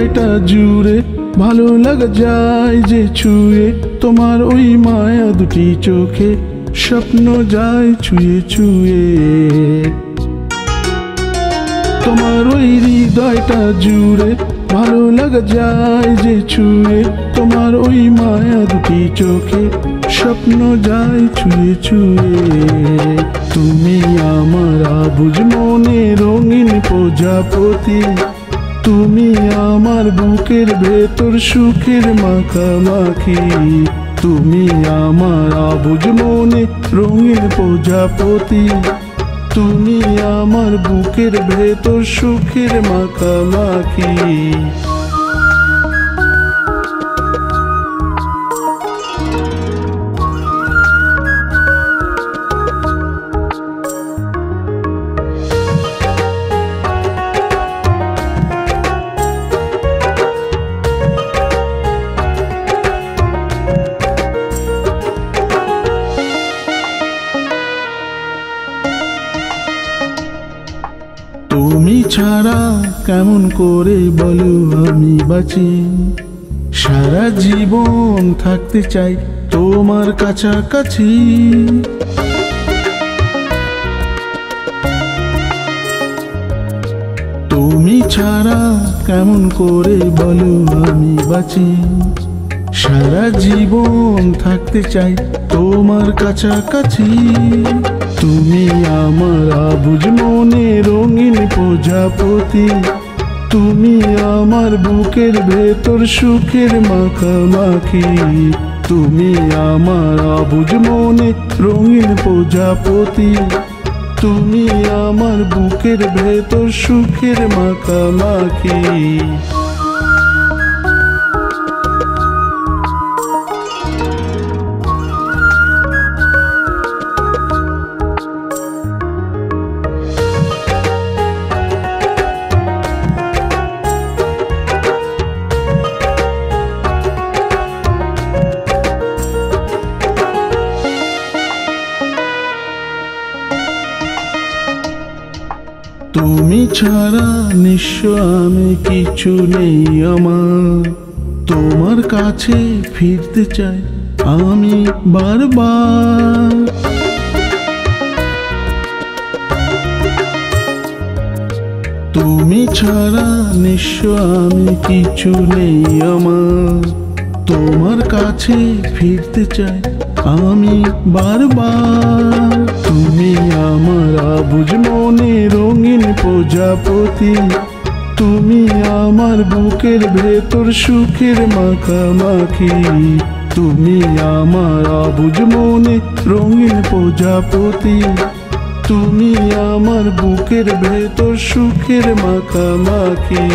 হৃদয়টা জুড়ে ভালো লাগা যায় যে ছুঁয়ে, তোমার ওই মায়া দুটি চোখে স্বপ্ন যায় ছুঁয়ে ছুঁয়ে। তোমার ওই হৃদয়টা জুড়ে ভালো লাগা যায় যে ছুঁয়ে, তোমার ওই মায়া দুটি চোখে স্বপ্ন যায় ছুঁয়ে ছুঁয়ে। তুমি আমার আবুঝ মনে রঙিন প্রজাপতি, তুমি আমার বুকের ভেতর সুখের মাখামাখি। তুমি আমার আবুঝ মনে রঙিন প্রজাপতি, তুমি আমার বুকের ভেতর সুখের মাখামাখি। তুমি ছাড়া কেমন করে বলো আমি বাঁচি, সারা জীবন থাকতে চাই তোমার কাছাকাছি। তুমি ছাড়া কেমন করে বলো আমি বাঁচি, সারা জীবন থাকতে চাই তোমার কাছাকাছি। তুমি আমার আবুঝ মনে রঙিন প্রজাপতি, তুমি আমার বুকের ভেতর সুখের মাখামাখি। তুমি আমার আবুঝ মনে রঙিন প্রজাপতি, তুমি আমার বুকের ভেতর সুখের মাখামাখি। তুমি ছাড়া নিঃস্ব আমি, কিছু নেই আমার। তোমার কাছে ফিরতে চাই আমি বারবার। তুমি ছাড়া নিঃস্ব আমি, কিছু নেই আমার। তোমার কাছে ফিরতে চাই আমি বারবার। তুমি আমার আবুঝ মনে রঙিন প্রজাপতি, তুমি আমার বুকের ভেতর সুখের মাখামাখি। তুমি আমার আবুঝ মনে রঙিন প্রজাপতি, তুমি আমার বুকের ভেতর সুখের মাখামাখি।